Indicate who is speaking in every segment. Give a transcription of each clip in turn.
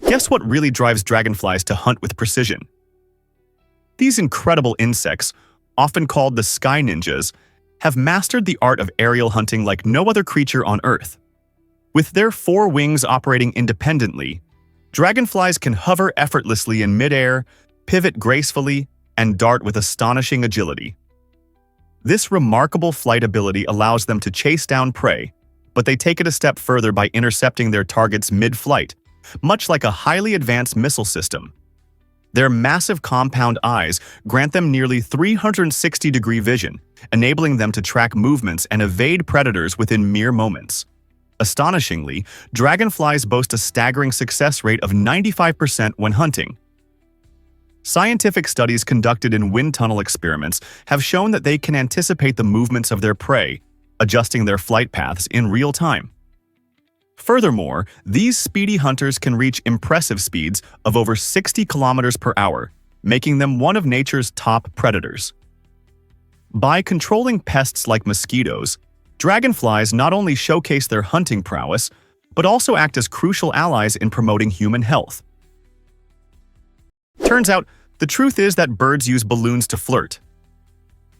Speaker 1: Guess what really drives dragonflies to hunt with precision? These incredible insects, often called the sky ninjas, have mastered the art of aerial hunting like no other creature on Earth. With their four wings operating independently, dragonflies can hover effortlessly in midair, pivot gracefully, and dart with astonishing agility. This remarkable flight ability allows them to chase down prey, but they take it a step further by intercepting their targets mid-flight, much like a highly advanced missile system. Their massive compound eyes grant them nearly 360-degree vision, enabling them to track movements and evade predators within mere moments. Astonishingly, dragonflies boast a staggering success rate of 95% when hunting. Scientific studies conducted in wind tunnel experiments have shown that they can anticipate the movements of their prey, adjusting their flight paths in real time. Furthermore, these speedy hunters can reach impressive speeds of over 60 kilometers per hour, making them one of nature's top predators. By controlling pests like mosquitoes, dragonflies not only showcase their hunting prowess, but also act as crucial allies in promoting human health. Turns out, the truth is that birds use balloons to flirt.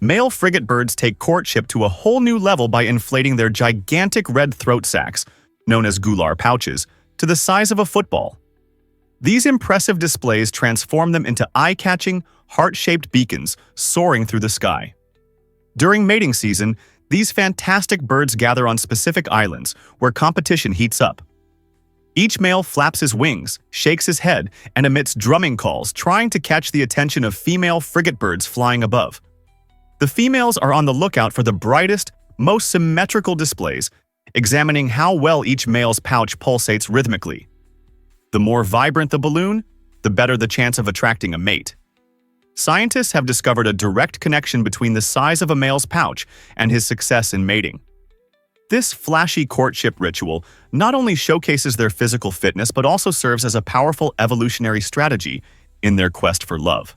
Speaker 1: Male frigate birds take courtship to a whole new level by inflating their gigantic red throat sacs, known as gular pouches, to the size of a football. These impressive displays transform them into eye-catching, heart-shaped beacons soaring through the sky. During mating season, these fantastic birds gather on specific islands where competition heats up. Each male flaps his wings, shakes his head, and emits drumming calls, trying to catch the attention of female frigate birds flying above. The females are on the lookout for the brightest, most symmetrical displays, examining how well each male's pouch pulsates rhythmically. The more vibrant the balloon, the better the chance of attracting a mate. Scientists have discovered a direct connection between the size of a male's pouch and his success in mating. This flashy courtship ritual not only showcases their physical fitness but also serves as a powerful evolutionary strategy in their quest for love.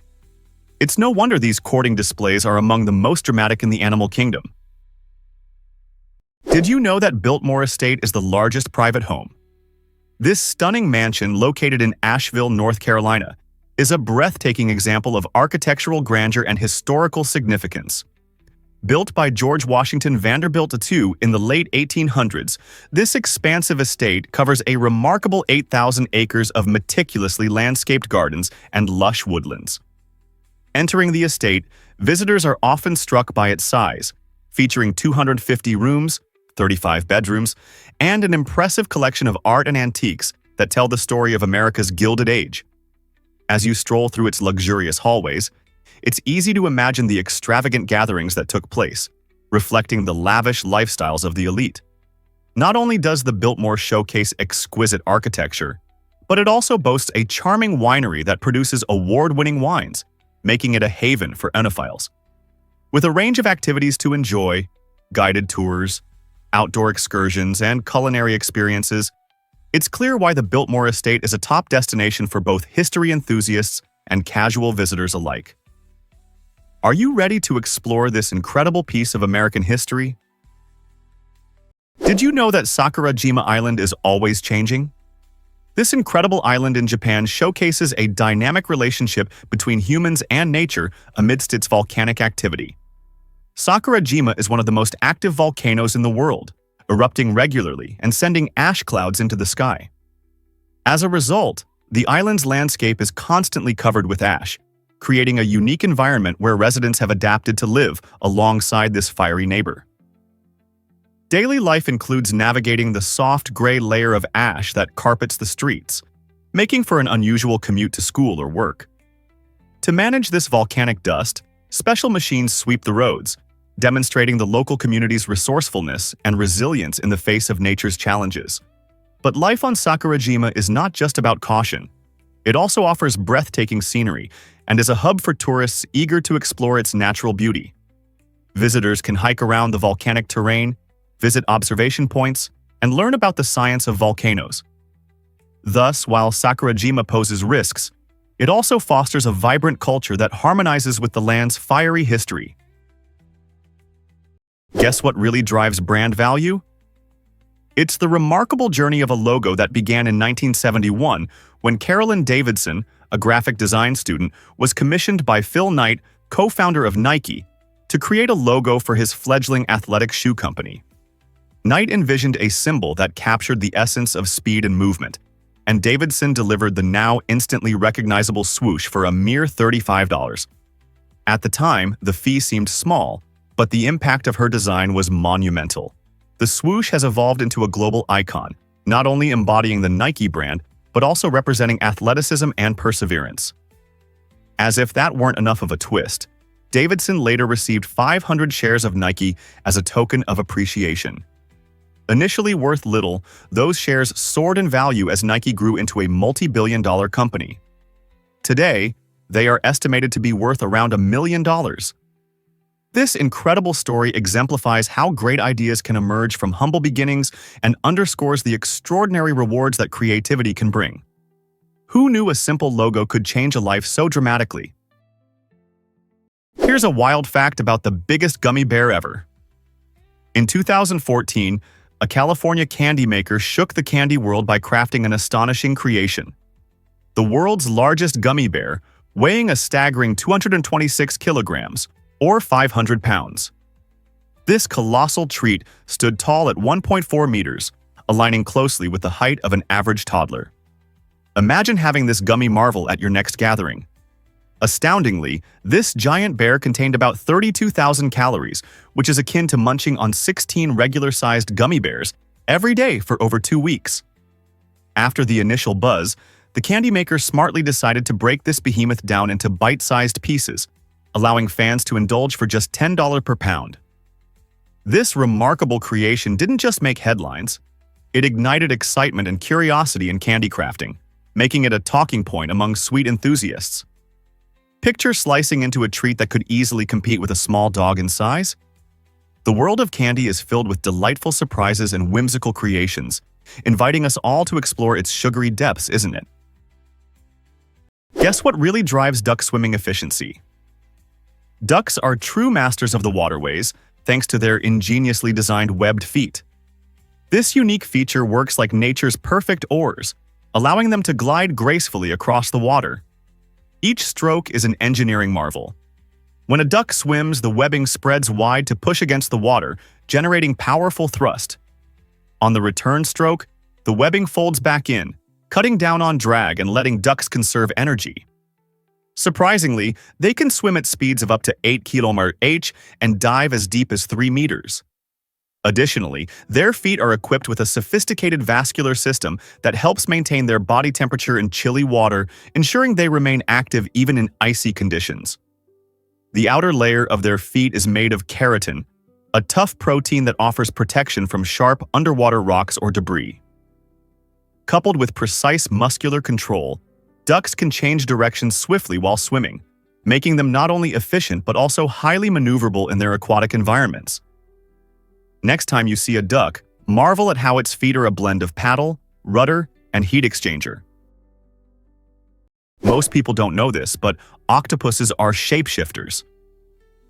Speaker 1: It's no wonder these courting displays are among the most dramatic in the animal kingdom. Did you know that Biltmore Estate is the largest private home? This stunning mansion, located in Asheville, North Carolina, is a breathtaking example of architectural grandeur and historical significance. Built by George Washington Vanderbilt II in the late 1800s, this expansive estate covers a remarkable 8,000 acres of meticulously landscaped gardens and lush woodlands. Entering the estate, visitors are often struck by its size, featuring 250 rooms, 35 bedrooms, and an impressive collection of art and antiques that tell the story of America's Gilded Age. As you stroll through its luxurious hallways, it's easy to imagine the extravagant gatherings that took place, reflecting the lavish lifestyles of the elite. Not only does the Biltmore showcase exquisite architecture, but it also boasts a charming winery that produces award-winning wines, making it a haven for enophiles. With a range of activities to enjoy, guided tours, outdoor excursions, and culinary experiences, it's clear why the Biltmore Estate is a top destination for both history enthusiasts and casual visitors alike. Are you ready to explore this incredible piece of American history? Did you know that Sakurajima Island is always changing? This incredible island in Japan showcases a dynamic relationship between humans and nature amidst its volcanic activity. Sakurajima is one of the most active volcanoes in the world, erupting regularly and sending ash clouds into the sky. As a result, the island's landscape is constantly covered with ash, creating a unique environment where residents have adapted to live alongside this fiery neighbor. Daily life includes navigating the soft gray layer of ash that carpets the streets, making for an unusual commute to school or work. To manage this volcanic dust, special machines sweep the roads, demonstrating the local community's resourcefulness and resilience in the face of nature's challenges. But life on Sakurajima is not just about caution. It also offers breathtaking scenery and is a hub for tourists eager to explore its natural beauty. Visitors can hike around the volcanic terrain, visit observation points, and learn about the science of volcanoes. Thus, while Sakurajima poses risks, it also fosters a vibrant culture that harmonizes with the land's fiery history. Guess what really drives brand value? It's the remarkable journey of a logo that began in 1971 when Carolyn Davidson, a graphic design student, was commissioned by Phil Knight, co-founder of Nike, to create a logo for his fledgling athletic shoe company. Knight envisioned a symbol that captured the essence of speed and movement, and Davidson delivered the now instantly recognizable swoosh for a mere $35. At the time, the fee seemed small, but the impact of her design was monumental. The swoosh has evolved into a global icon, not only embodying the Nike brand, but also representing athleticism and perseverance. As if that weren't enough of a twist, Davidson later received 500 shares of Nike as a token of appreciation. Initially worth little, those shares soared in value as Nike grew into a multi-billion-dollar company. Today, they are estimated to be worth around $1 million. This incredible story exemplifies how great ideas can emerge from humble beginnings and underscores the extraordinary rewards that creativity can bring. Who knew a simple logo could change a life so dramatically? Here's a wild fact about the biggest gummy bear ever. In 2014, a California candy maker shook the candy world by crafting an astonishing creation. The world's largest gummy bear, weighing a staggering 226 kilograms, or 500 pounds. This colossal treat stood tall at 1.4 meters, aligning closely with the height of an average toddler. Imagine having this gummy marvel at your next gathering. Astoundingly, this giant bear contained about 32,000 calories, which is akin to munching on 16 regular-sized gummy bears every day for over 2 weeks. After the initial buzz, the candy maker smartly decided to break this behemoth down into bite-sized pieces, allowing fans to indulge for just $10 per pound. This remarkable creation didn't just make headlines, it ignited excitement and curiosity in candy crafting, making it a talking point among sweet enthusiasts. Picture slicing into a treat that could easily compete with a small dog in size. The world of candy is filled with delightful surprises and whimsical creations, inviting us all to explore its sugary depths, isn't it? Guess what really drives duck swimming efficiency? Ducks are true masters of the waterways, thanks to their ingeniously designed webbed feet. This unique feature works like nature's perfect oars, allowing them to glide gracefully across the water. Each stroke is an engineering marvel. When a duck swims, the webbing spreads wide to push against the water, generating powerful thrust. On the return stroke, the webbing folds back in, cutting down on drag and letting ducks conserve energy. Surprisingly, they can swim at speeds of up to 8 km/h and dive as deep as 3 meters. Additionally, their feet are equipped with a sophisticated vascular system that helps maintain their body temperature in chilly water, ensuring they remain active even in icy conditions. The outer layer of their feet is made of keratin, a tough protein that offers protection from sharp underwater rocks or debris. Coupled with precise muscular control, ducks can change directions swiftly while swimming, making them not only efficient but also highly maneuverable in their aquatic environments. Next time you see a duck, marvel at how its feet are a blend of paddle, rudder, and heat exchanger. Most people don't know this, but octopuses are shapeshifters.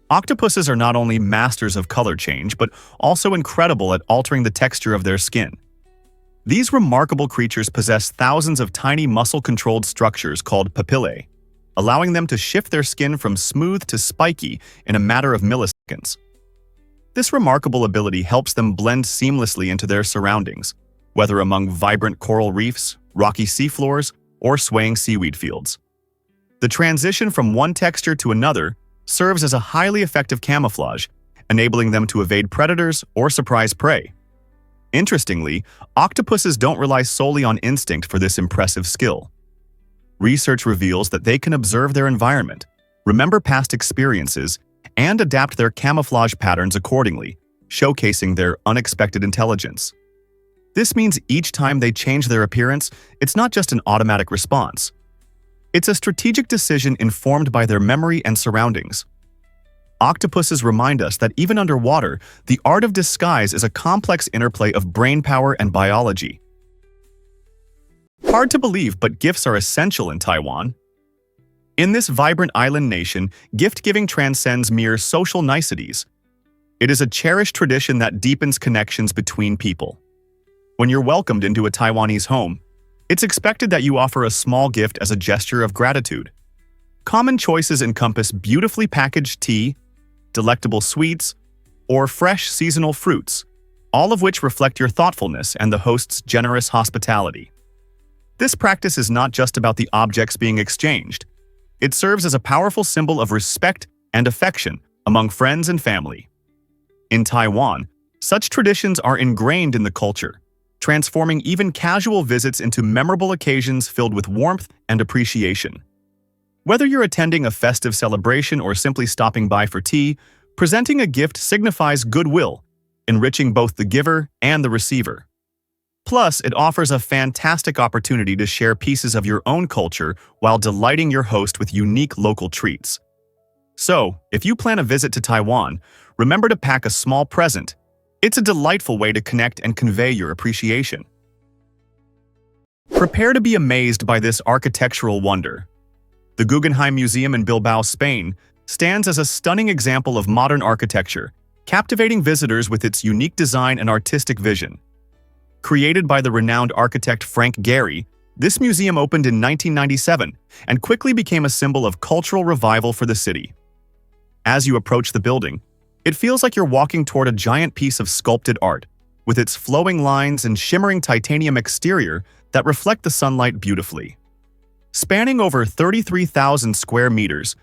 Speaker 1: Octopuses are not only masters of color change, but also incredible at altering the texture of their skin. These remarkable creatures possess thousands of tiny muscle-controlled structures called papillae, allowing them to shift their skin from smooth to spiky in a matter of milliseconds. This remarkable ability helps them blend seamlessly into their surroundings, whether among vibrant coral reefs, rocky seafloors, or swaying seaweed fields. The transition from one texture to another serves as a highly effective camouflage, enabling them to evade predators or surprise prey. Interestingly, octopuses don't rely solely on instinct for this impressive skill. Research reveals that they can observe their environment, remember past experiences, and adapt their camouflage patterns accordingly, showcasing their unexpected intelligence. This means each time they change their appearance, it's not just an automatic response. It's a strategic decision informed by their memory and surroundings. Octopuses remind us that even underwater, the art of disguise is a complex interplay of brainpower and biology. Hard to believe, but gifts are essential in Taiwan. In this vibrant island nation, gift-giving transcends mere social niceties. It is a cherished tradition that deepens connections between people. When you're welcomed into a Taiwanese home, It's expected that you offer a small gift as a gesture of gratitude. Common choices encompass beautifully packaged tea, delectable sweets, or fresh seasonal fruits, all of which reflect your thoughtfulness and the host's generous hospitality. This practice is not just about the objects being exchanged. It serves as a powerful symbol of respect and affection among friends and family. In Taiwan, such traditions are ingrained in the culture, transforming even casual visits into memorable occasions filled with warmth and appreciation. Whether you're attending a festive celebration or simply stopping by for tea, presenting a gift signifies goodwill, enriching both the giver and the receiver. Plus, it offers a fantastic opportunity to share pieces of your own culture while delighting your host with unique local treats. So, if you plan a visit to Taiwan, remember to pack a small present. It's a delightful way to connect and convey your appreciation. Prepare to be amazed by this architectural wonder. The Guggenheim Museum in Bilbao, Spain, stands as a stunning example of modern architecture, captivating visitors with its unique design and artistic vision. Created by the renowned architect Frank Gehry, this museum opened in 1997 and quickly became a symbol of cultural revival for the city. As you approach the building, it feels like you're walking toward a giant piece of sculpted art, with its flowing lines and shimmering titanium exterior that reflect the sunlight beautifully. Spanning over 33,000 square meters,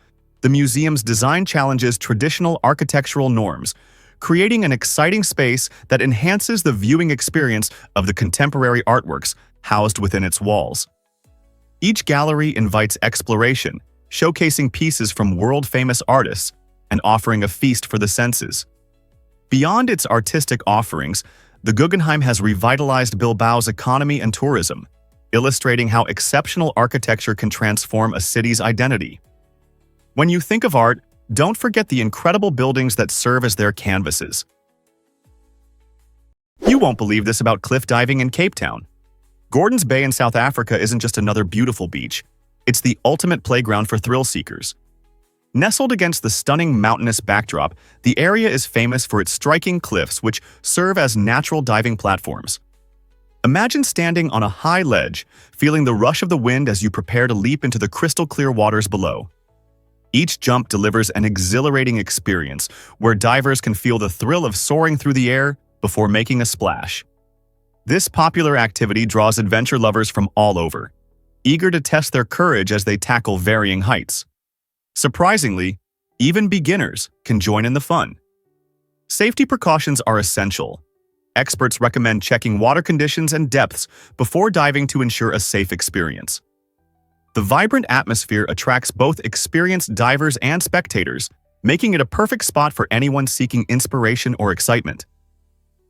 Speaker 1: the museum's design challenges traditional architectural norms, creating an exciting space that enhances the viewing experience of the contemporary artworks housed within its walls. Each gallery invites exploration, showcasing pieces from world-famous artists and offering a feast for the senses. Beyond its artistic offerings, the Guggenheim has revitalized Bilbao's economy and tourism, illustrating how exceptional architecture can transform a city's identity. When you think of art, don't forget the incredible buildings that serve as their canvases. You won't believe this about cliff diving in Cape Town. Gordons Bay in South Africa isn't just another beautiful beach, it's the ultimate playground for thrill seekers. Nestled against the stunning mountainous backdrop, the area is famous for its striking cliffs which serve as natural diving platforms. Imagine standing on a high ledge, feeling the rush of the wind as you prepare to leap into the crystal-clear waters below. Each jump delivers an exhilarating experience where divers can feel the thrill of soaring through the air before making a splash. This popular activity draws adventure lovers from all over, eager to test their courage as they tackle varying heights. Surprisingly, even beginners can join in the fun. Safety precautions are essential. Experts recommend checking water conditions and depths before diving to ensure a safe experience. The vibrant atmosphere attracts both experienced divers and spectators, making it a perfect spot for anyone seeking inspiration or excitement.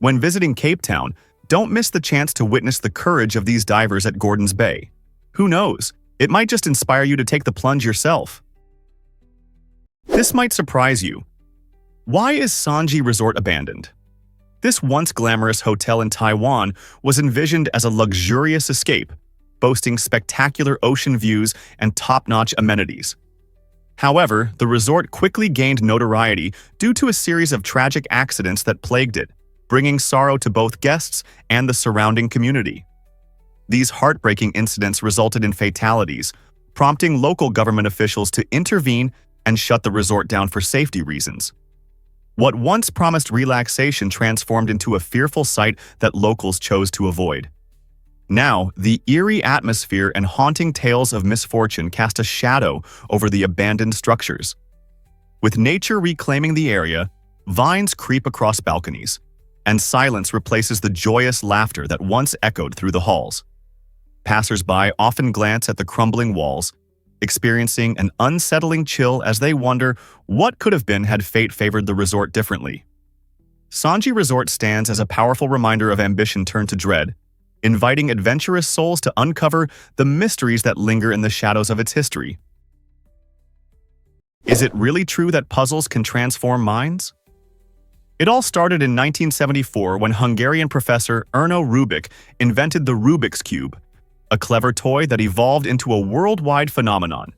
Speaker 1: When visiting Cape Town, don't miss the chance to witness the courage of these divers at Gordons Bay. Who knows, it might just inspire you to take the plunge yourself. This might surprise you. Why is Sanji Resort abandoned? This once glamorous hotel in Taiwan was envisioned as a luxurious escape, boasting spectacular ocean views and top-notch amenities. However, the resort quickly gained notoriety due to a series of tragic accidents that plagued it, bringing sorrow to both guests and the surrounding community. These heartbreaking incidents resulted in fatalities, prompting local government officials to intervene and shut the resort down for safety reasons. What once promised relaxation transformed into a fearful sight that locals chose to avoid. Now, the eerie atmosphere and haunting tales of misfortune cast a shadow over the abandoned structures. With nature reclaiming the area, vines creep across balconies, and silence replaces the joyous laughter that once echoed through the halls. Passers-by often glance at the crumbling walls, experiencing an unsettling chill as they wonder what could have been had fate favored the resort differently. Sanji Resort stands as a powerful reminder of ambition turned to dread, inviting adventurous souls to uncover the mysteries that linger in the shadows of its history. Is it really true that puzzles can transform minds? It all started in 1974 when Hungarian professor Erno Rubik invented the Rubik's Cube, a clever toy that evolved into a worldwide phenomenon.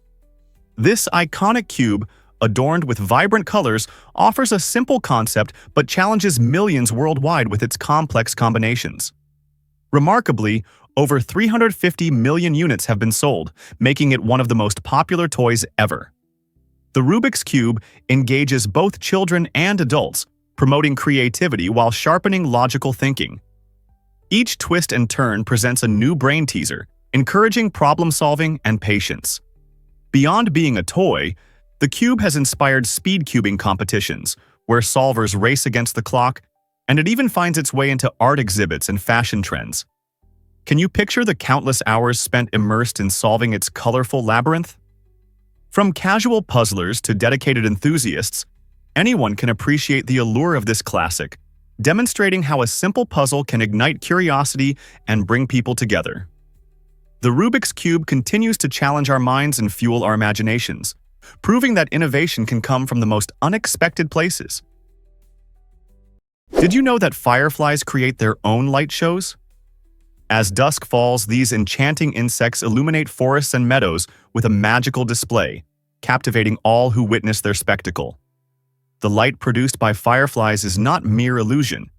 Speaker 1: This iconic cube, adorned with vibrant colors, offers a simple concept but challenges millions worldwide with its complex combinations. Remarkably, over 350 million units have been sold, making it one of the most popular toys ever. The Rubik's Cube engages both children and adults, promoting creativity while sharpening logical thinking. Each twist and turn presents a new brain teaser, encouraging problem-solving and patience. Beyond being a toy, the cube has inspired speed cubing competitions, where solvers race against the clock, and it even finds its way into art exhibits and fashion trends. Can you picture the countless hours spent immersed in solving its colorful labyrinth? From casual puzzlers to dedicated enthusiasts, anyone can appreciate the allure of this classic, demonstrating how a simple puzzle can ignite curiosity and bring people together. The Rubik's Cube continues to challenge our minds and fuel our imaginations, proving that innovation can come from the most unexpected places. Did you know that fireflies create their own light shows? As dusk falls, these enchanting insects illuminate forests and meadows with a magical display, captivating all who witness their spectacle. The light produced by fireflies is not mere illusion.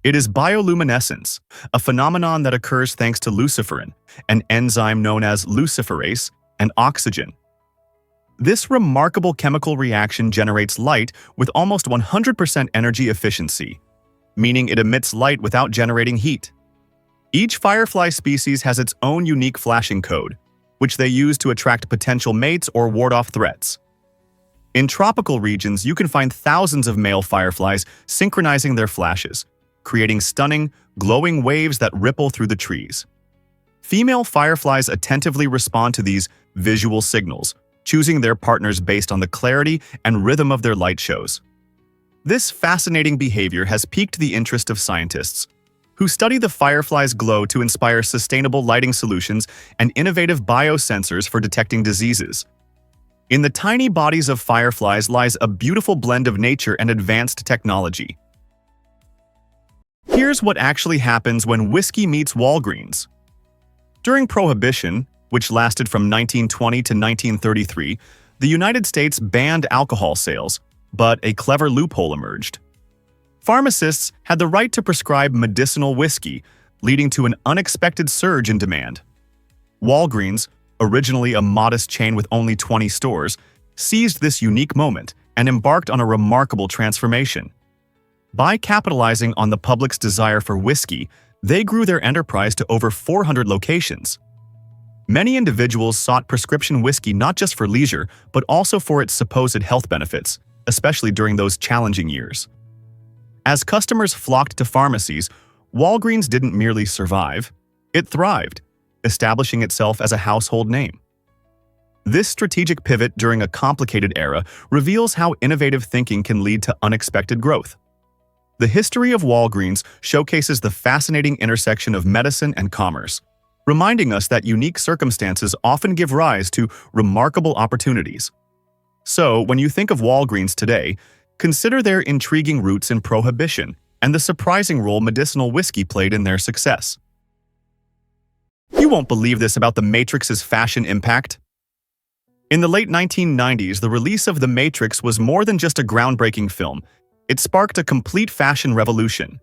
Speaker 1: It is bioluminescence, a phenomenon that occurs thanks to luciferin, an enzyme known as luciferase, and oxygen. This remarkable chemical reaction generates light with almost 100% energy efficiency, meaning it emits light without generating heat. Each firefly species has its own unique flashing code, which they use to attract potential mates or ward off threats. In tropical regions, you can find thousands of male fireflies synchronizing their flashes, creating stunning, glowing waves that ripple through the trees. Female fireflies attentively respond to these visual signals, choosing their partners based on the clarity and rhythm of their light shows. This fascinating behavior has piqued the interest of scientists, who study the firefly's glow to inspire sustainable lighting solutions and innovative biosensors for detecting diseases. In the tiny bodies of fireflies lies a beautiful blend of nature and advanced technology. Here's what actually happens when whiskey meets Walgreens. During Prohibition, which lasted from 1920 to 1933, the United States banned alcohol sales, but a clever loophole emerged. Pharmacists had the right to prescribe medicinal whiskey, leading to an unexpected surge in demand. Walgreens, originally a modest chain with only 20 stores, seized this unique moment and embarked on a remarkable transformation. By capitalizing on the public's desire for whiskey, they grew their enterprise to over 400 locations. Many individuals sought prescription whiskey not just for leisure, but also for its supposed health benefits, especially during those challenging years. As customers flocked to pharmacies, Walgreens didn't merely survive, it thrived, establishing itself as a household name. This strategic pivot during a complicated era reveals how innovative thinking can lead to unexpected growth. The history of Walgreens showcases the fascinating intersection of medicine and commerce, reminding us that unique circumstances often give rise to remarkable opportunities. So, when you think of Walgreens today, consider their intriguing roots in Prohibition and the surprising role medicinal whiskey played in their success. You won't believe this about The Matrix's fashion impact. In the late 1990s, the release of The Matrix was more than just a groundbreaking film. It sparked a complete fashion revolution.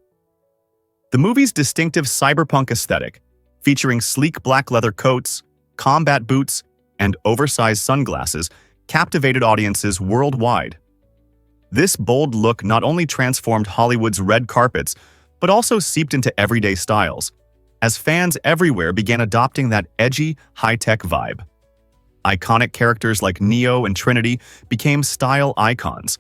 Speaker 1: The movie's distinctive cyberpunk aesthetic, featuring sleek black leather coats, combat boots, and oversized sunglasses, captivated audiences worldwide. This bold look not only transformed Hollywood's red carpets, but also seeped into everyday styles, as fans everywhere began adopting that edgy, high-tech vibe. Iconic characters like Neo and Trinity became style icons,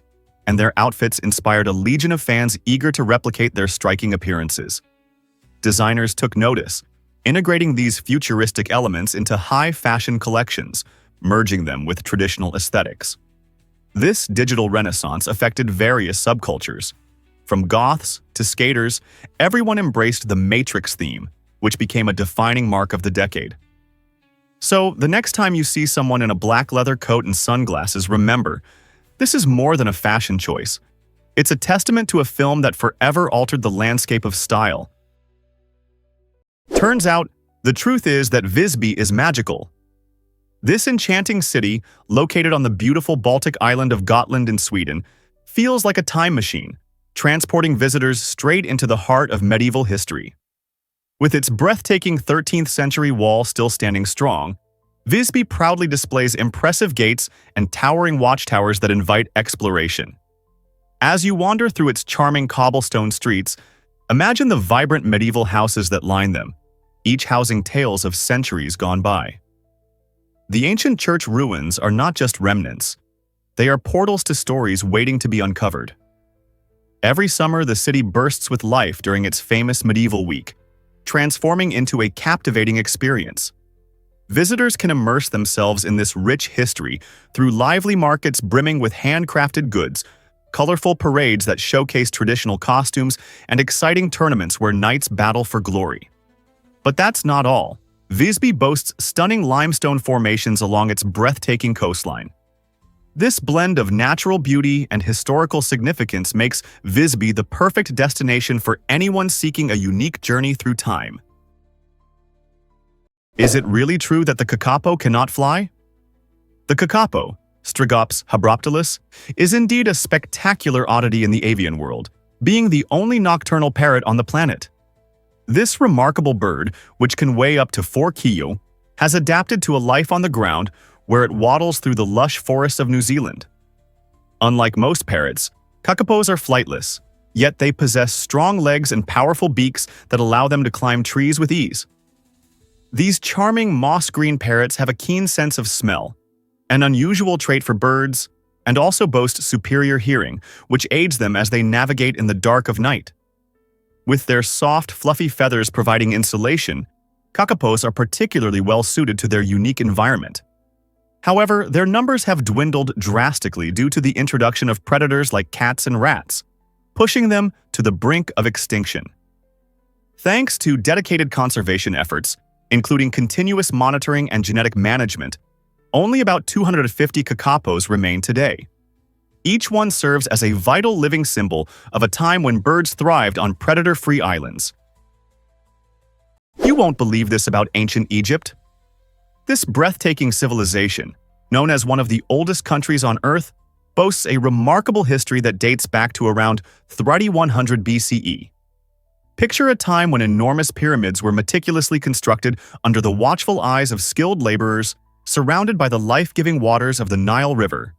Speaker 1: and their outfits inspired a legion of fans eager to replicate their striking appearances. Designers took notice, integrating these futuristic elements into high-fashion collections, merging them with traditional aesthetics. This digital renaissance affected various subcultures. From goths to skaters, everyone embraced the Matrix theme, which became a defining mark of the decade. So, the next time you see someone in a black leather coat and sunglasses, remember, this is more than a fashion choice. It's a testament to a film that forever altered the landscape of style. Turns out, the truth is that Visby is magical. This enchanting city, located on the beautiful Baltic island of Gotland in Sweden, feels like a time machine, transporting visitors straight into the heart of medieval history. With its breathtaking 13th century wall still standing strong, Visby proudly displays impressive gates and towering watchtowers that invite exploration. As you wander through its charming cobblestone streets, imagine the vibrant medieval houses that line them, each housing tales of centuries gone by. The ancient church ruins are not just remnants. They are portals to stories waiting to be uncovered. Every summer, the city bursts with life during its famous medieval week, transforming into a captivating experience. Visitors can immerse themselves in this rich history through lively markets brimming with handcrafted goods, colorful parades that showcase traditional costumes, and exciting tournaments where knights battle for glory. But that's not all. Visby boasts stunning limestone formations along its breathtaking coastline. This blend of natural beauty and historical significance makes Visby the perfect destination for anyone seeking a unique journey through time. Is it really true that the kakapo cannot fly? The kakapo, Strigops habroptilus, is indeed a spectacular oddity in the avian world, being the only nocturnal parrot on the planet. This remarkable bird, which can weigh up to 4 kilo, has adapted to a life on the ground where it waddles through the lush forests of New Zealand. Unlike most parrots, kakapos are flightless, yet they possess strong legs and powerful beaks that allow them to climb trees with ease. These charming moss-green parrots have a keen sense of smell, an unusual trait for birds, and also boast superior hearing, which aids them as they navigate in the dark of night. With their soft, fluffy feathers providing insulation, kakapos are particularly well suited to their unique environment. However, their numbers have dwindled drastically due to the introduction of predators like cats and rats, pushing them to the brink of extinction. Thanks to dedicated conservation efforts, including continuous monitoring and genetic management, only about 250 kakapos remain today. Each one serves as a vital living symbol of a time when birds thrived on predator-free islands. You won't believe this about ancient Egypt. This breathtaking civilization, known as one of the oldest countries on Earth, boasts a remarkable history that dates back to around 3100 BCE. Picture a time when enormous pyramids were meticulously constructed under the watchful eyes of skilled laborers, surrounded by the life-giving waters of the Nile River.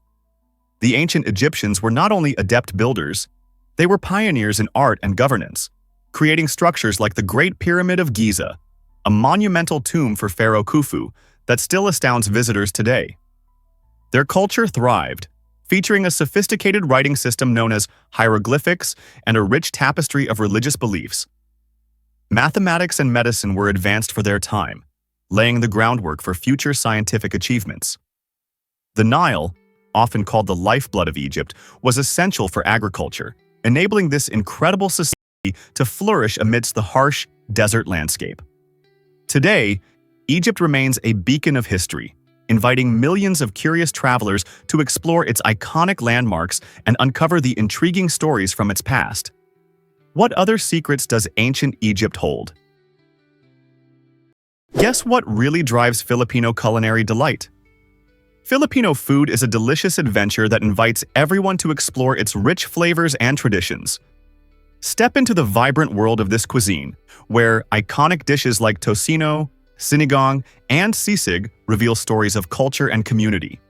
Speaker 1: The ancient Egyptians were not only adept builders, they were pioneers in art and governance, creating structures like the Great Pyramid of Giza, a monumental tomb for Pharaoh Khufu that still astounds visitors today. Their culture thrived, featuring a sophisticated writing system known as hieroglyphics and a rich tapestry of religious beliefs. Mathematics and medicine were advanced for their time, laying the groundwork for future scientific achievements. The Nile, often called the lifeblood of Egypt, was essential for agriculture, enabling this incredible society to flourish amidst the harsh desert landscape. Today, Egypt remains a beacon of history, inviting millions of curious travelers to explore its iconic landmarks and uncover the intriguing stories from its past. What other secrets does ancient Egypt hold? Guess what really drives Filipino culinary delight? Filipino food is a delicious adventure that invites everyone to explore its rich flavors and traditions. Step into the vibrant world of this cuisine, where iconic dishes like tocino, sinigang, and sisig reveal stories of culture and community.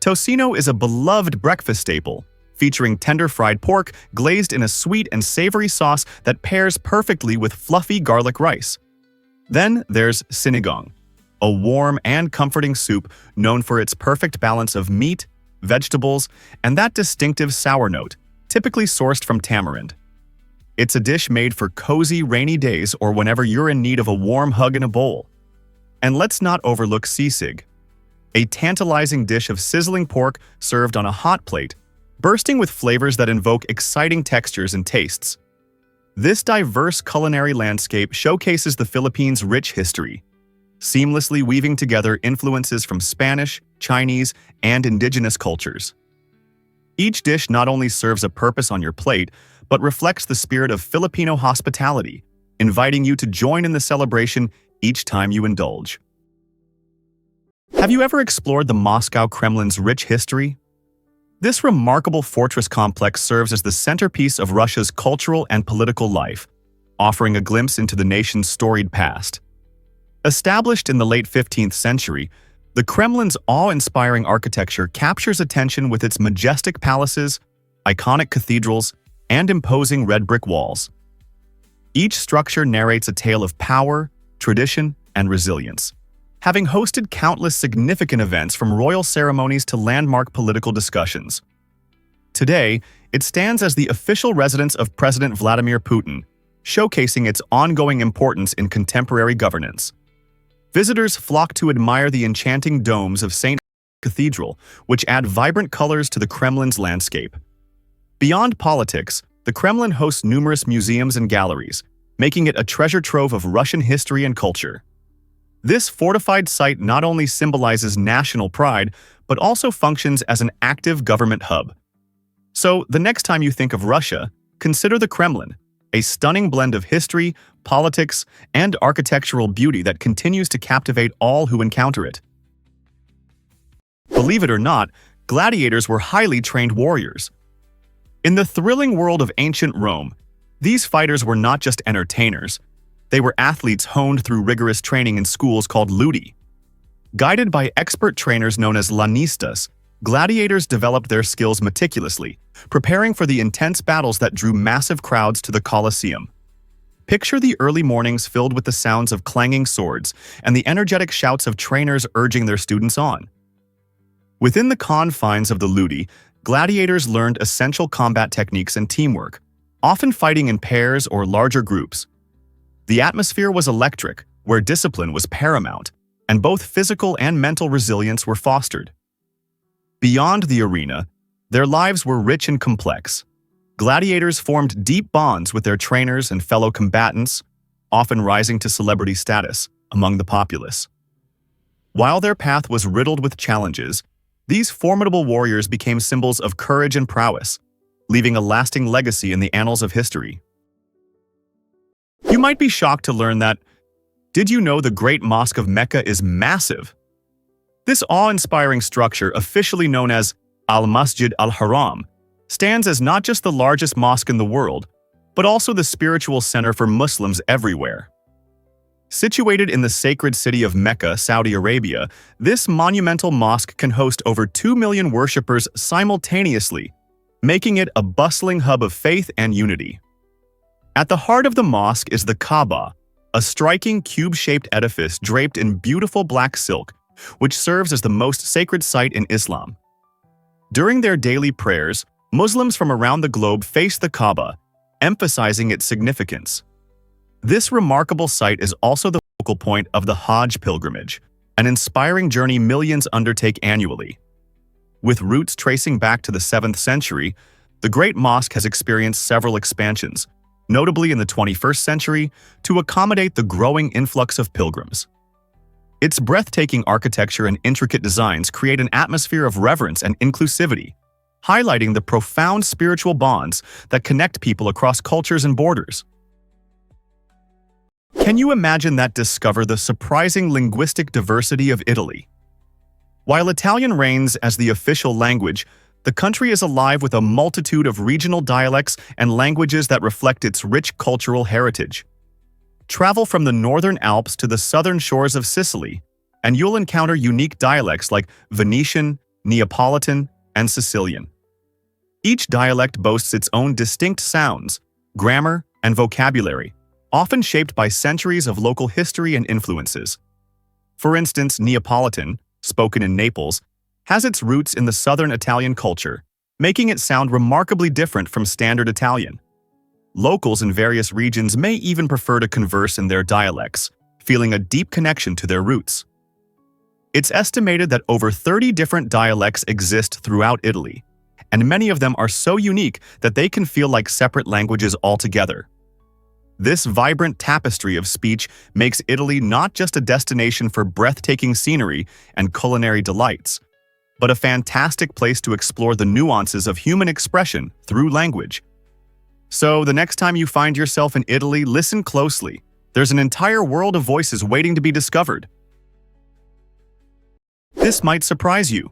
Speaker 1: Tocino is a beloved breakfast staple, featuring tender fried pork glazed in a sweet and savory sauce that pairs perfectly with fluffy garlic rice. Then there's sinigang, a warm and comforting soup known for its perfect balance of meat, vegetables, and that distinctive sour note, typically sourced from tamarind. It's a dish made for cozy, rainy days or whenever you're in need of a warm hug in a bowl. And let's not overlook sisig, a tantalizing dish of sizzling pork served on a hot plate, bursting with flavors that invoke exciting textures and tastes. This diverse culinary landscape showcases the Philippines' rich history, seamlessly weaving together influences from Spanish, Chinese, and indigenous cultures. Each dish not only serves a purpose on your plate, but reflects the spirit of Filipino hospitality, inviting you to join in the celebration each time you indulge. Have you ever explored the Moscow Kremlin's rich history? This remarkable fortress complex serves as the centerpiece of Russia's cultural and political life, offering a glimpse into the nation's storied past. Established in the late 15th century, the Kremlin's awe-inspiring architecture captures attention with its majestic palaces, iconic cathedrals, and imposing red brick walls. Each structure narrates a tale of power, tradition, and resilience, having hosted countless significant events from royal ceremonies to landmark political discussions. Today, it stands as the official residence of President Vladimir Putin, showcasing its ongoing importance in contemporary governance. Visitors flock to admire the enchanting domes of St. Cathedral, which add vibrant colors to the Kremlin's landscape. Beyond politics, the Kremlin hosts numerous museums and galleries, making it a treasure trove of Russian history and culture. This fortified site not only symbolizes national pride, but also functions as an active government hub. So, the next time you think of Russia, consider the Kremlin, a stunning blend of history, politics, and architectural beauty that continues to captivate all who encounter it. Believe it or not, gladiators were highly trained warriors. In the thrilling world of ancient Rome, these fighters were not just entertainers. They were athletes honed through rigorous training in schools called ludi. Guided by expert trainers known as lanistas, gladiators developed their skills meticulously, preparing for the intense battles that drew massive crowds to the Colosseum. Picture the early mornings filled with the sounds of clanging swords and the energetic shouts of trainers urging their students on. Within the confines of the ludi, gladiators learned essential combat techniques and teamwork, often fighting in pairs or larger groups. The atmosphere was electric, where discipline was paramount, and both physical and mental resilience were fostered. Beyond the arena, their lives were rich and complex. Gladiators formed deep bonds with their trainers and fellow combatants, often rising to celebrity status among the populace. While their path was riddled with challenges, these formidable warriors became symbols of courage and prowess, leaving a lasting legacy in the annals of history. You might be shocked to learn that, did you know the Great Mosque of Mecca is massive? This awe-inspiring structure, officially known as Al-Masjid al-Haram, stands as not just the largest mosque in the world, but also the spiritual center for Muslims everywhere. Situated in the sacred city of Mecca, Saudi Arabia, this monumental mosque can host over 2 million worshippers simultaneously, making it a bustling hub of faith and unity. At the heart of the mosque is the Kaaba, a striking cube-shaped edifice draped in beautiful black silk, which serves as the most sacred site in Islam. During their daily prayers, Muslims from around the globe face the Kaaba, emphasizing its significance. This remarkable site is also the focal point of the Hajj pilgrimage, an inspiring journey millions undertake annually. With roots tracing back to the 7th century, the Great Mosque has experienced several expansions, notably in the 21st century, to accommodate the growing influx of pilgrims. Its breathtaking architecture and intricate designs create an atmosphere of reverence and inclusivity, highlighting the profound spiritual bonds that connect people across cultures and borders. Can you imagine that? Discover the surprising linguistic diversity of Italy. While Italian reigns as the official language, the country is alive with a multitude of regional dialects and languages that reflect its rich cultural heritage. Travel from the northern Alps to the southern shores of Sicily, and you'll encounter unique dialects like Venetian, Neapolitan, and Sicilian. Each dialect boasts its own distinct sounds, grammar, and vocabulary, often shaped by centuries of local history and influences. For instance, Neapolitan, spoken in Naples, has its roots in the southern Italian culture, making it sound remarkably different from standard Italian. Locals in various regions may even prefer to converse in their dialects, feeling a deep connection to their roots. It's estimated that over 30 different dialects exist throughout Italy, and many of them are so unique that they can feel like separate languages altogether. This vibrant tapestry of speech makes Italy not just a destination for breathtaking scenery and culinary delights, but a fantastic place to explore the nuances of human expression through language. So, the next time you find yourself in Italy, listen closely. There's an entire world of voices waiting to be discovered. This might surprise you.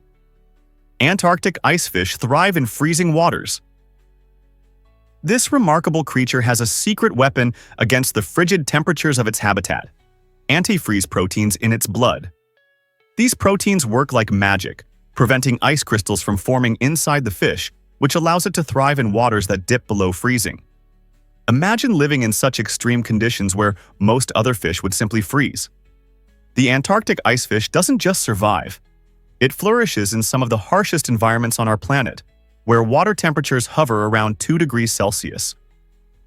Speaker 1: Antarctic icefish thrive in freezing waters. This remarkable creature has a secret weapon against the frigid temperatures of its habitat: antifreeze proteins in its blood. These proteins work like magic, preventing ice crystals from forming inside the fish, which allows it to thrive in waters that dip below freezing. Imagine living in such extreme conditions where most other fish would simply freeze. The Antarctic icefish doesn't just survive. It flourishes in some of the harshest environments on our planet, where water temperatures hover around 2 degrees Celsius.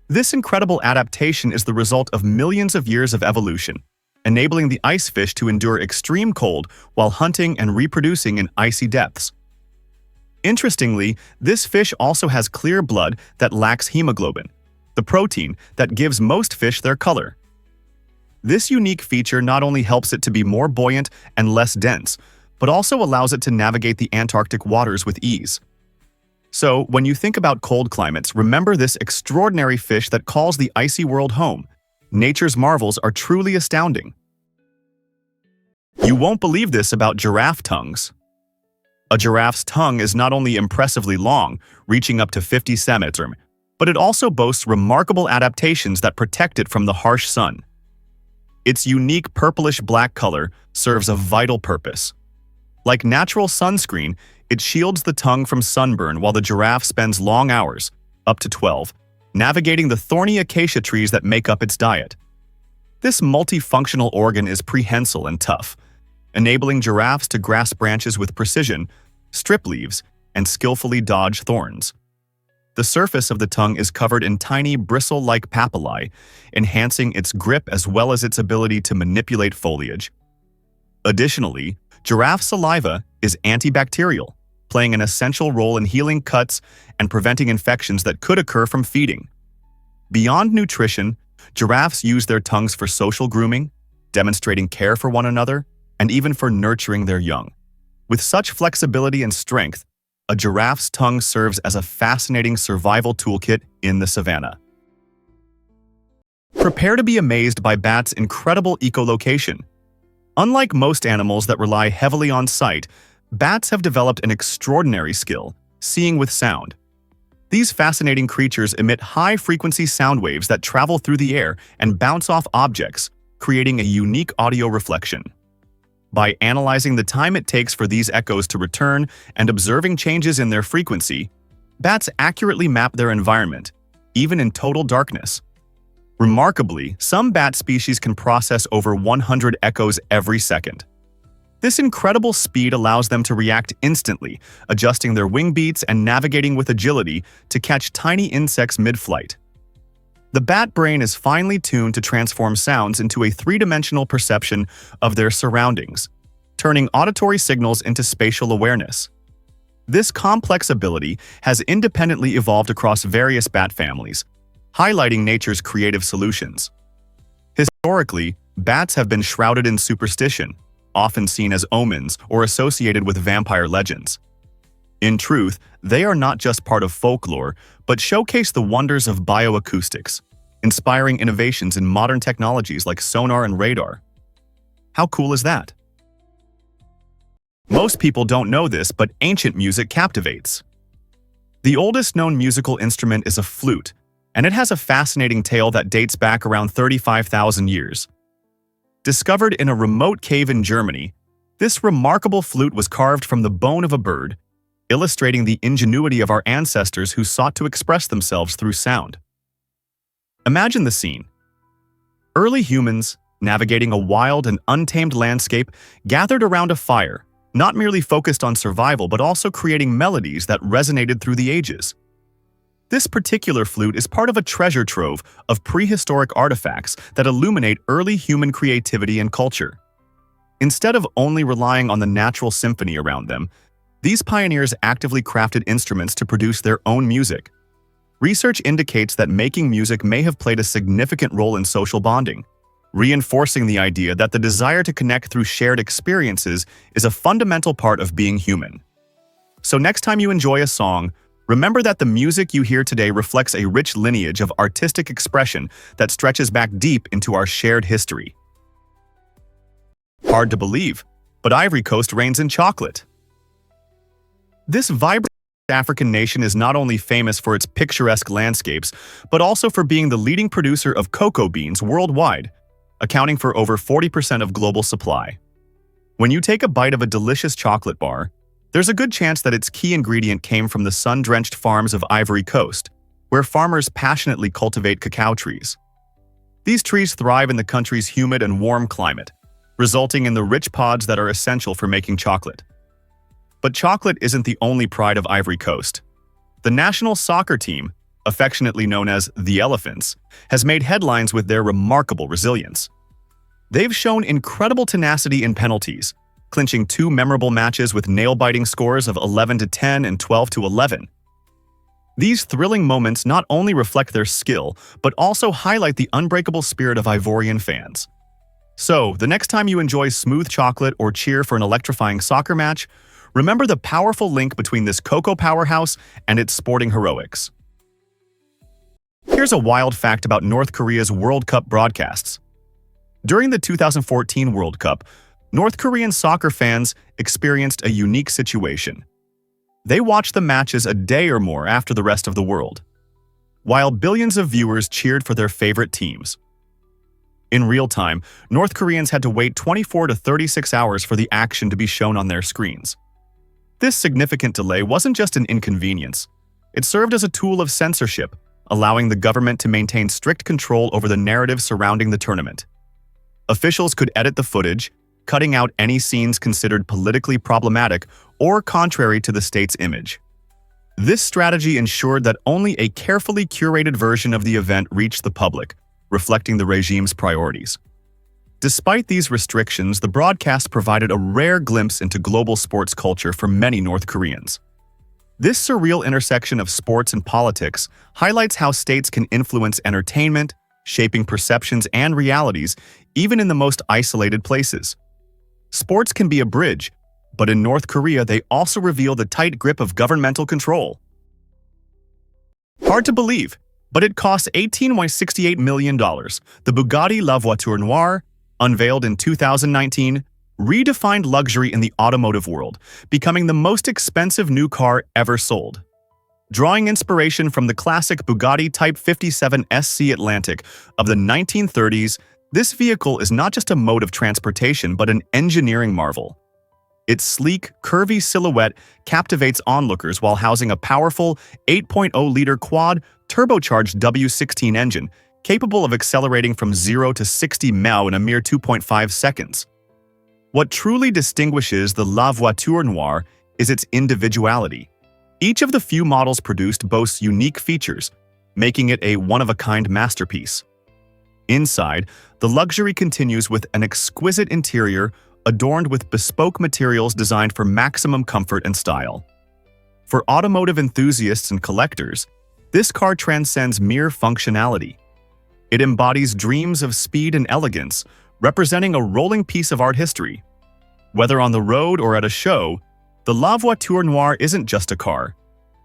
Speaker 1: This incredible adaptation is the result of millions of years of evolution, enabling the icefish to endure extreme cold while hunting and reproducing in icy depths. Interestingly, this fish also has clear blood that lacks hemoglobin, the protein that gives most fish their color. This unique feature not only helps it to be more buoyant and less dense, but also allows it to navigate the Antarctic waters with ease. So, when you think about cold climates, remember this extraordinary fish that calls the icy world home. Nature's marvels are truly astounding. You won't believe this about giraffe tongues. A giraffe's tongue is not only impressively long, reaching up to 50 centimeters, but it also boasts remarkable adaptations that protect it from the harsh sun. Its unique purplish-black color serves a vital purpose. Like natural sunscreen, it shields the tongue from sunburn while the giraffe spends long hours, up to 12, navigating the thorny acacia trees that make up its diet. This multifunctional organ is prehensile and tough, enabling giraffes to grasp branches with precision, strip leaves, and skillfully dodge thorns. The surface of the tongue is covered in tiny bristle-like papillae, enhancing its grip as well as its ability to manipulate foliage. Additionally, giraffe saliva is antibacterial, playing an essential role in healing cuts and preventing infections that could occur from feeding. Beyond nutrition, giraffes use their tongues for social grooming, demonstrating care for one another, and even for nurturing their young. With such flexibility and strength, a giraffe's tongue serves as a fascinating survival toolkit in the savanna. Prepare to be amazed by bats' incredible echolocation. Unlike most animals that rely heavily on sight, bats have developed an extraordinary skill, seeing with sound. These fascinating creatures emit high-frequency sound waves that travel through the air and bounce off objects, creating a unique audio reflection. By analyzing the time it takes for these echoes to return and observing changes in their frequency, bats accurately map their environment, even in total darkness. Remarkably, some bat species can process over 100 echoes every second. This incredible speed allows them to react instantly, adjusting their wing beats and navigating with agility to catch tiny insects mid-flight. The bat brain is finely tuned to transform sounds into a three-dimensional perception of their surroundings, turning auditory signals into spatial awareness. This complex ability has independently evolved across various bat families, highlighting nature's creative solutions. Historically, bats have been shrouded in superstition, often seen as omens or associated with vampire legends. In truth, they are not just part of folklore, but showcase the wonders of bioacoustics, inspiring innovations in modern technologies like sonar and radar. How cool is that? Most people don't know this, but ancient music captivates. The oldest known musical instrument is a flute, and it has a fascinating tale that dates back around 35,000 years. Discovered in a remote cave in Germany, this remarkable flute was carved from the bone of a bird, illustrating the ingenuity of our ancestors who sought to express themselves through sound. Imagine the scene. Early humans, navigating a wild and untamed landscape, gathered around a fire, not merely focused on survival but also creating melodies that resonated through the ages. This particular flute is part of a treasure trove of prehistoric artifacts that illuminate early human creativity and culture. Instead of only relying on the natural symphony around them, these pioneers actively crafted instruments to produce their own music. Research indicates that making music may have played a significant role in social bonding, reinforcing the idea that the desire to connect through shared experiences is a fundamental part of being human. So next time you enjoy a song, remember that the music you hear today reflects a rich lineage of artistic expression that stretches back deep into our shared history. Hard to believe, but Ivory Coast reigns in chocolate. This vibrant African nation is not only famous for its picturesque landscapes, but also for being the leading producer of cocoa beans worldwide, accounting for over 40% of global supply. When you take a bite of a delicious chocolate bar, there's a good chance that its key ingredient came from the sun-drenched farms of Ivory Coast, where farmers passionately cultivate cacao trees. These trees thrive in the country's humid and warm climate, resulting in the rich pods that are essential for making chocolate. But chocolate isn't the only pride of Ivory Coast. The national soccer team, affectionately known as the Elephants, has made headlines with their remarkable resilience. They've shown incredible tenacity in penalties, clinching 2 memorable matches with nail-biting scores of 11-10 and 12-11. These thrilling moments not only reflect their skill, but also highlight the unbreakable spirit of Ivorian fans. So, the next time you enjoy smooth chocolate or cheer for an electrifying soccer match, remember the powerful link between this cocoa powerhouse and its sporting heroics. Here's a wild fact about North Korea's World Cup broadcasts. During the 2014 World Cup, North Korean soccer fans experienced a unique situation. They watched the matches a day or more after the rest of the world, while billions of viewers cheered for their favorite teams. In real time, North Koreans had to wait 24 to 36 hours for the action to be shown on their screens. This significant delay wasn't just an inconvenience. It served as a tool of censorship, allowing the government to maintain strict control over the narrative surrounding the tournament. Officials could edit the footage, cutting out any scenes considered politically problematic or contrary to the state's image. This strategy ensured that only a carefully curated version of the event reached the public, reflecting the regime's priorities. Despite these restrictions, the broadcast provided a rare glimpse into global sports culture for many North Koreans. This surreal intersection of sports and politics highlights how states can influence entertainment, shaping perceptions and realities even in the most isolated places. Sports can be a bridge, but in North Korea they also reveal the tight grip of governmental control. Hard to believe, but it cost $18.68 million. The Bugatti La Voiture Noire, unveiled in 2019, redefined luxury in the automotive world, becoming the most expensive new car ever sold. Drawing inspiration from the classic Bugatti Type 57 SC Atlantic of the 1930s, this vehicle is not just a mode of transportation but an engineering marvel. Its sleek, curvy silhouette captivates onlookers while housing a powerful 8.0-liter quad turbocharged W16 engine capable of accelerating from 0 to 60 mph in a mere 2.5 seconds. What truly distinguishes the La Voiture Noire is its individuality. Each of the few models produced boasts unique features, making it a one-of-a-kind masterpiece. Inside, the luxury continues with an exquisite interior adorned with bespoke materials designed for maximum comfort and style. For automotive enthusiasts and collectors, this car transcends mere functionality. It embodies dreams of speed and elegance, representing a rolling piece of art history. Whether on the road or at a show, the La Voiture Noire isn't just a car.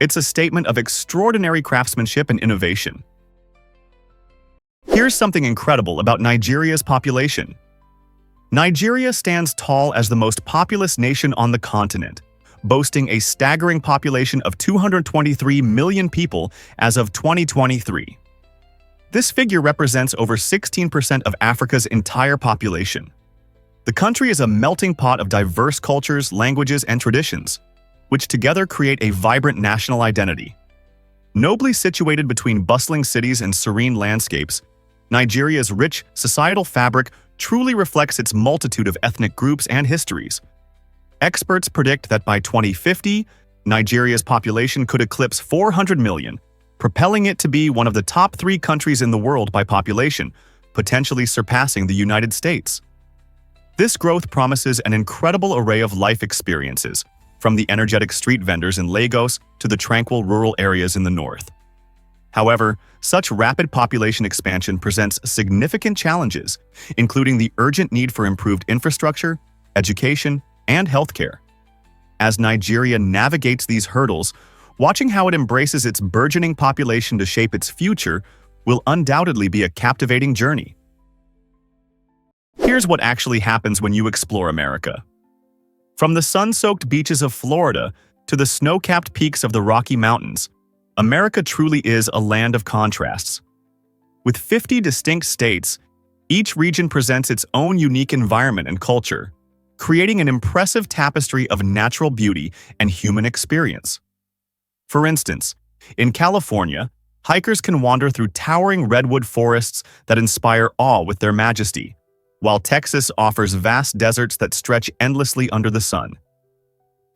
Speaker 1: It's a statement of extraordinary craftsmanship and innovation. Here's something incredible about Nigeria's population. Nigeria stands tall as the most populous nation on the continent, boasting a staggering population of 223 million people as of 2023. This figure represents over 16% of Africa's entire population. The country is a melting pot of diverse cultures, languages, and traditions, which together create a vibrant national identity. Nobly situated between bustling cities and serene landscapes, Nigeria's rich societal fabric truly reflects its multitude of ethnic groups and histories. Experts predict that by 2050, Nigeria's population could eclipse 400 million, propelling it to be one of the top 3 countries in the world by population, potentially surpassing the United States. This growth promises an incredible array of life experiences, from the energetic street vendors in Lagos to the tranquil rural areas in the north. However, such rapid population expansion presents significant challenges, including the urgent need for improved infrastructure, education, and healthcare. As Nigeria navigates these hurdles, watching how it embraces its burgeoning population to shape its future will undoubtedly be a captivating journey. Here's what actually happens when you explore America. From the sun-soaked beaches of Florida to the snow-capped peaks of the Rocky Mountains, America truly is a land of contrasts. With 50 distinct states, each region presents its own unique environment and culture, creating an impressive tapestry of natural beauty and human experience. For instance, in California, hikers can wander through towering redwood forests that inspire awe with their majesty, while Texas offers vast deserts that stretch endlessly under the sun.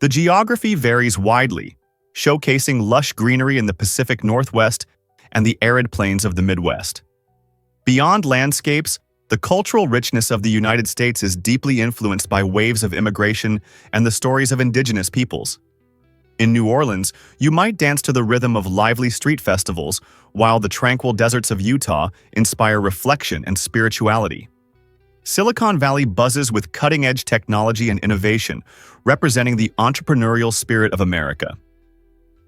Speaker 1: The geography varies widely, showcasing lush greenery in the Pacific Northwest and the arid plains of the Midwest. Beyond landscapes, the cultural richness of the United States is deeply influenced by waves of immigration and the stories of indigenous peoples. In New Orleans, you might dance to the rhythm of lively street festivals, while the tranquil deserts of Utah inspire reflection and spirituality. Silicon Valley buzzes with cutting-edge technology and innovation, representing the entrepreneurial spirit of America.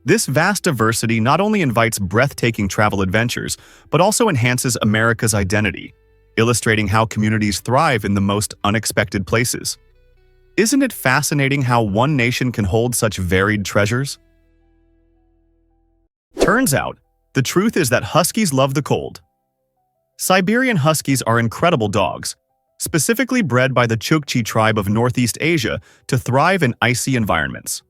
Speaker 1: This vast diversity not only invites breathtaking travel adventures, but also enhances America's identity, illustrating how communities thrive in the most unexpected places. Isn't it fascinating how one nation can hold such varied treasures? Turns out, the truth is that huskies love the cold. Siberian huskies are incredible dogs, specifically bred by the Chukchi tribe of Northeast Asia to thrive in icy environments.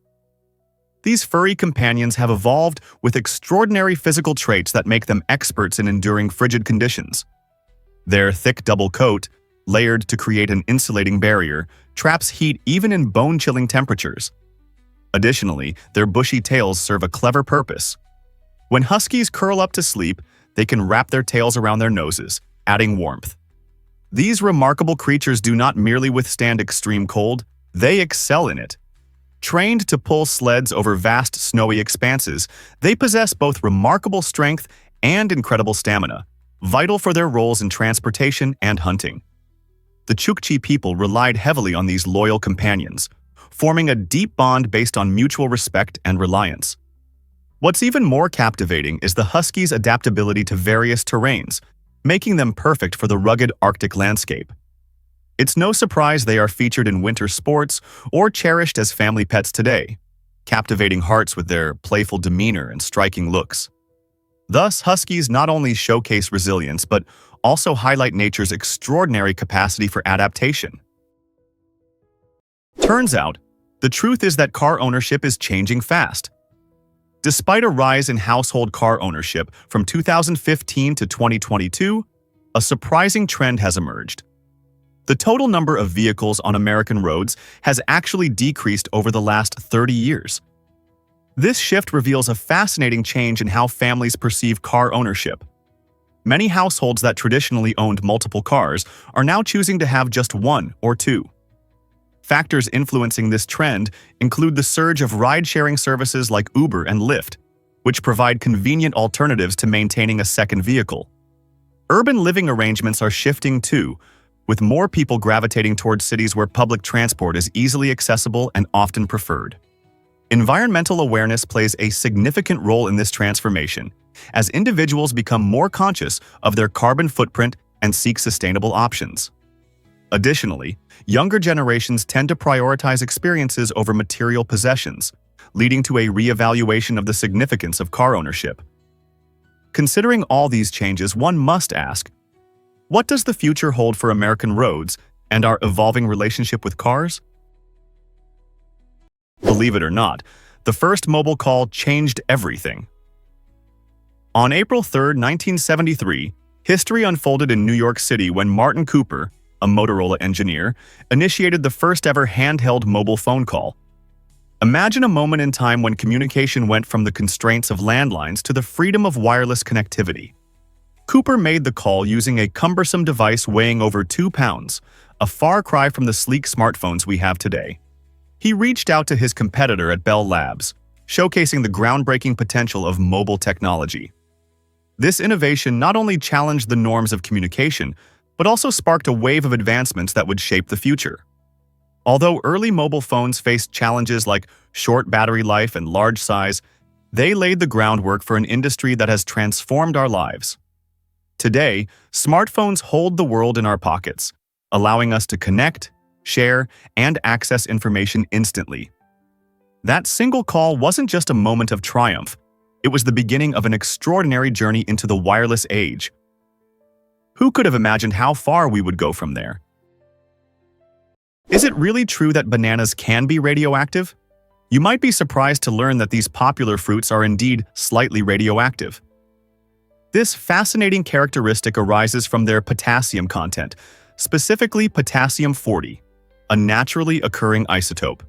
Speaker 1: These furry companions have evolved with extraordinary physical traits that make them experts in enduring frigid conditions. Their thick double coat, layered to create an insulating barrier, traps heat even in bone-chilling temperatures. Additionally, their bushy tails serve a clever purpose. When huskies curl up to sleep, they can wrap their tails around their noses, adding warmth. These remarkable creatures do not merely withstand extreme cold, they excel in it. Trained to pull sleds over vast snowy expanses, they possess both remarkable strength and incredible stamina, vital for their roles in transportation and hunting. The Chukchi people relied heavily on these loyal companions, forming a deep bond based on mutual respect and reliance. What's even more captivating is the huskies' adaptability to various terrains, making them perfect for the rugged Arctic landscape. It's no surprise they are featured in winter sports or cherished as family pets today, captivating hearts with their playful demeanor and striking looks. Thus, huskies not only showcase resilience but also highlight nature's extraordinary capacity for adaptation. Turns out, the truth is that car ownership is changing fast. Despite a rise in household car ownership from 2015 to 2022, a surprising trend has emerged. The total number of vehicles on American roads has actually decreased over the last 30 years. This shift reveals a fascinating change in how families perceive car ownership. Many households that traditionally owned multiple cars are now choosing to have just one or two. Factors influencing this trend include the surge of ride-sharing services like Uber and Lyft, which provide convenient alternatives to maintaining a second vehicle. Urban living arrangements are shifting too, with more people gravitating towards cities where public transport is easily accessible and often preferred. Environmental awareness plays a significant role in this transformation, as individuals become more conscious of their carbon footprint and seek sustainable options. Additionally, younger generations tend to prioritize experiences over material possessions, leading to a reevaluation of the significance of car ownership. Considering all these changes, one must ask, what does the future hold for American roads and our evolving relationship with cars? Believe it or not, the first mobile call changed everything. On April 3, 1973, history unfolded in New York City when Martin Cooper, a Motorola engineer, initiated the first-ever handheld mobile phone call. Imagine a moment in time when communication went from the constraints of landlines to the freedom of wireless connectivity. Cooper made the call using a cumbersome device weighing over 2 pounds, a far cry from the sleek smartphones we have today. He reached out to his competitor at Bell Labs, showcasing the groundbreaking potential of mobile technology. This innovation not only challenged the norms of communication, but also sparked a wave of advancements that would shape the future. Although early mobile phones faced challenges like short battery life and large size, they laid the groundwork for an industry that has transformed our lives. Today, smartphones hold the world in our pockets, allowing us to connect, share, and access information instantly. That single call wasn't just a moment of triumph. It was the beginning of an extraordinary journey into the wireless age. Who could have imagined how far we would go from there? Is it really true that bananas can be radioactive? You might be surprised to learn that these popular fruits are indeed slightly radioactive. This fascinating characteristic arises from their potassium content, specifically potassium-40, a naturally occurring isotope.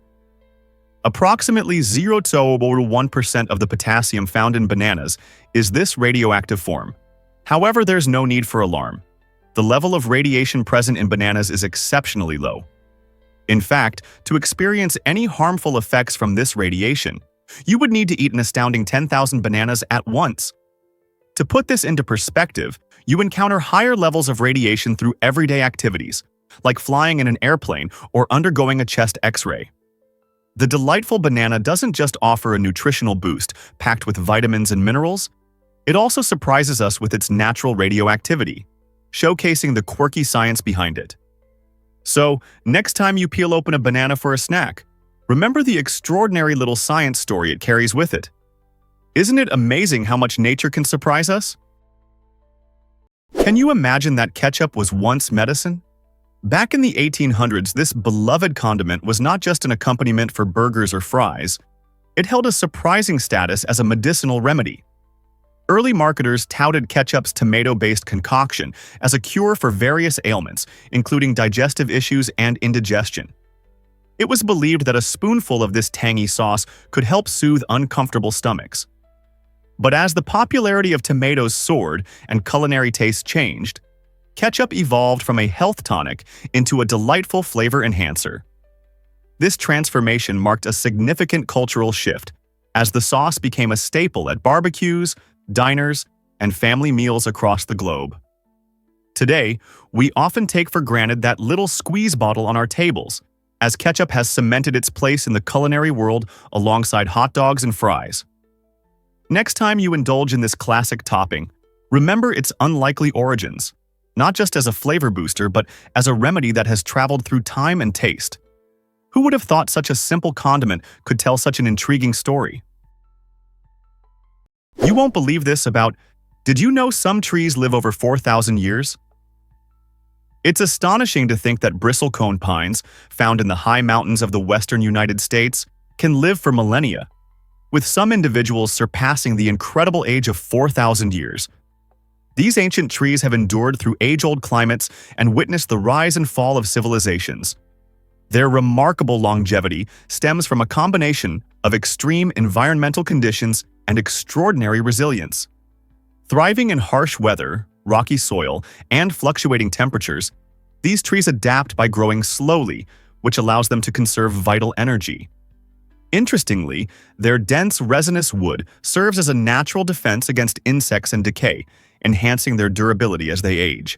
Speaker 1: Approximately 0.01% of the potassium found in bananas is this radioactive form. However, there's no need for alarm. The level of radiation present in bananas is exceptionally low. In fact, to experience any harmful effects from this radiation, you would need to eat an astounding 10,000 bananas at once. To put this into perspective, you encounter higher levels of radiation through everyday activities, like flying in an airplane or undergoing a chest X-ray. The delightful banana doesn't just offer a nutritional boost packed with vitamins and minerals, it also surprises us with its natural radioactivity, showcasing the quirky science behind it. So, next time you peel open a banana for a snack, remember the extraordinary little science story it carries with it. Isn't it amazing how much nature can surprise us? Can you imagine that ketchup was once medicine? Back in the 1800s, this beloved condiment was not just an accompaniment for burgers or fries. It held a surprising status as a medicinal remedy. Early marketers touted ketchup's tomato-based concoction as a cure for various ailments, including digestive issues and indigestion. It was believed that a spoonful of this tangy sauce could help soothe uncomfortable stomachs. But as the popularity of tomatoes soared and culinary tastes changed, ketchup evolved from a health tonic into a delightful flavor enhancer. This transformation marked a significant cultural shift, as the sauce became a staple at barbecues, diners, and family meals across the globe. Today, we often take for granted that little squeeze bottle on our tables, as ketchup has cemented its place in the culinary world alongside hot dogs and fries. Next time you indulge in this classic topping, remember its unlikely origins, not just as a flavor booster, but as a remedy that has traveled through time and taste. Who would have thought such a simple condiment could tell such an intriguing story? You won't believe this did you know some trees live over 4,000 years? It's astonishing to think that bristlecone pines, found in the high mountains of the western United States, can live for millennia, with some individuals surpassing the incredible age of 4,000 years. These ancient trees have endured through age-old climates and witnessed the rise and fall of civilizations. Their remarkable longevity stems from a combination of extreme environmental conditions and extraordinary resilience. Thriving in harsh weather, rocky soil, and fluctuating temperatures, these trees adapt by growing slowly, which allows them to conserve vital energy. Interestingly, their dense resinous wood serves as a natural defense against insects and decay, enhancing their durability as they age.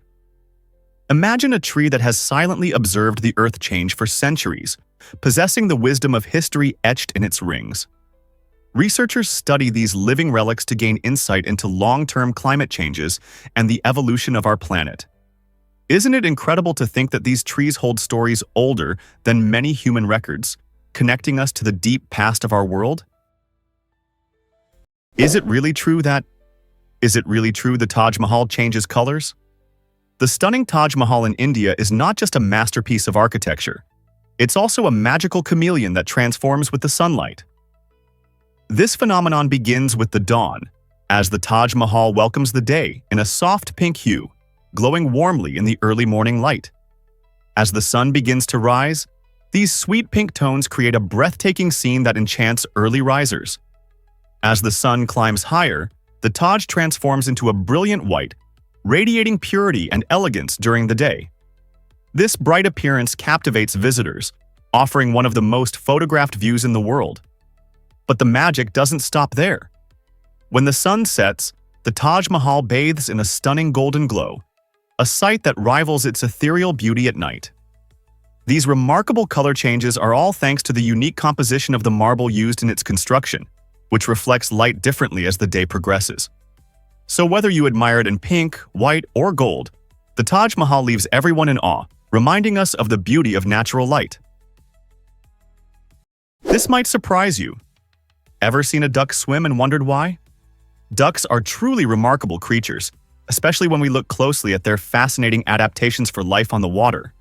Speaker 1: Imagine a tree that has silently observed the earth change for centuries, possessing the wisdom of history etched in its rings. Researchers study these living relics to gain insight into long-term climate changes and the evolution of our planet. Isn't it incredible to think that these trees hold stories older than many human records, connecting us to the deep past of our world? Is it really true the Taj Mahal changes colors? The stunning Taj Mahal in India is not just a masterpiece of architecture. It's also a magical chameleon that transforms with the sunlight. This phenomenon begins with the dawn, as the Taj Mahal welcomes the day in a soft pink hue, glowing warmly in the early morning light. As the sun begins to rise, these sweet pink tones create a breathtaking scene that enchants early risers. As the sun climbs higher, the Taj transforms into a brilliant white, radiating purity and elegance during the day. This bright appearance captivates visitors, offering one of the most photographed views in the world. But the magic doesn't stop there. When the sun sets, the Taj Mahal bathes in a stunning golden glow, a sight that rivals its ethereal beauty at night. These remarkable color changes are all thanks to the unique composition of the marble used in its construction, which reflects light differently as the day progresses. So whether you admire it in pink, white, or gold, the Taj Mahal leaves everyone in awe, reminding us of the beauty of natural light. This might surprise you. Ever seen a duck swim and wondered why? Ducks are truly remarkable creatures, especially when we look closely at their fascinating adaptations for life on the water.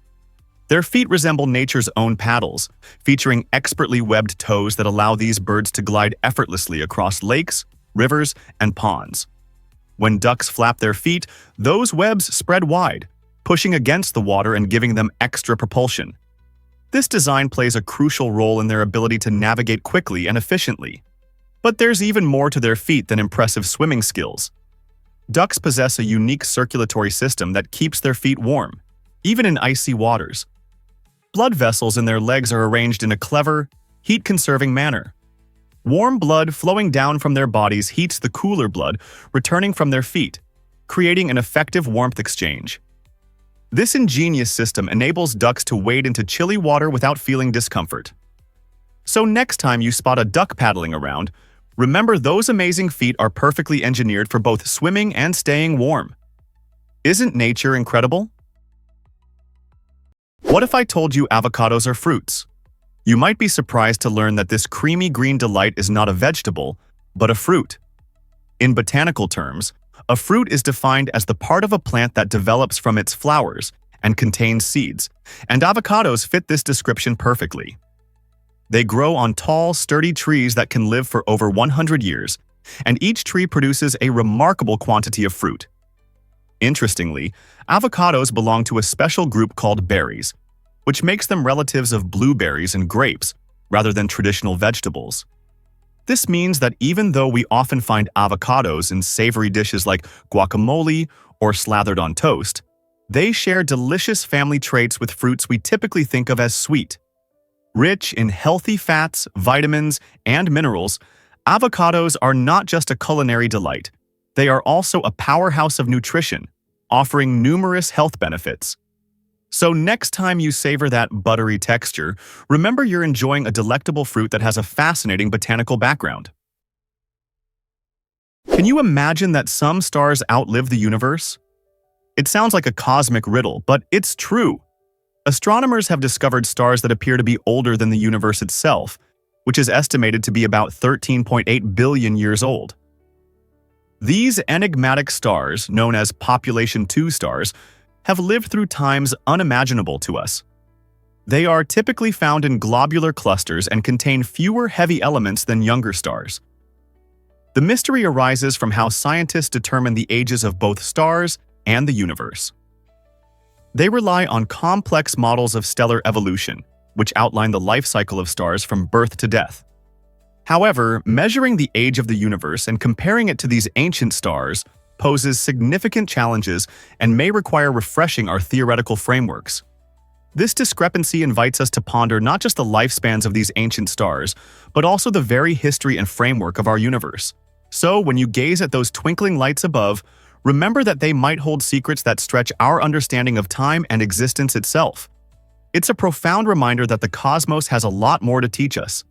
Speaker 1: Their feet resemble nature's own paddles, featuring expertly webbed toes that allow these birds to glide effortlessly across lakes, rivers, and ponds. When ducks flap their feet, those webs spread wide, pushing against the water and giving them extra propulsion. This design plays a crucial role in their ability to navigate quickly and efficiently. But there's even more to their feet than impressive swimming skills. Ducks possess a unique circulatory system that keeps their feet warm, even in icy waters. Blood vessels in their legs are arranged in a clever, heat-conserving manner. Warm blood flowing down from their bodies heats the cooler blood returning from their feet, creating an effective warmth exchange. This ingenious system enables ducks to wade into chilly water without feeling discomfort. So next time you spot a duck paddling around, remember those amazing feet are perfectly engineered for both swimming and staying warm. Isn't nature incredible? What if I told you avocados are fruits? You might be surprised to learn that this creamy green delight is not a vegetable, but a fruit. In botanical terms, a fruit is defined as the part of a plant that develops from its flowers and contains seeds, and avocados fit this description perfectly. They grow on tall, sturdy trees that can live for over 100 years, and each tree produces a remarkable quantity of fruit. Interestingly, avocados belong to a special group called berries, which makes them relatives of blueberries and grapes, rather than traditional vegetables. This means that even though we often find avocados in savory dishes like guacamole or slathered on toast, they share delicious family traits with fruits we typically think of as sweet. Rich in healthy fats, vitamins, and minerals, avocados are not just a culinary delight. They are also a powerhouse of nutrition, offering numerous health benefits. So next time you savor that buttery texture, remember you're enjoying a delectable fruit that has a fascinating botanical background. Can you imagine that some stars outlive the universe? It sounds like a cosmic riddle, but it's true. Astronomers have discovered stars that appear to be older than the universe itself, which is estimated to be about 13.8 billion years old. These enigmatic stars, known as population 2 stars, have lived through times unimaginable to us. They are typically found in globular clusters and contain fewer heavy elements than younger stars. The mystery arises from how scientists determine the ages of both stars and the universe. They rely on complex models of stellar evolution, which outline the life cycle of stars from birth to death. However, measuring the age of the universe and comparing it to these ancient stars poses significant challenges and may require refreshing our theoretical frameworks. This discrepancy invites us to ponder not just the lifespans of these ancient stars, but also the very history and framework of our universe. So, when you gaze at those twinkling lights above, remember that they might hold secrets that stretch our understanding of time and existence itself. It's a profound reminder that the cosmos has a lot more to teach us.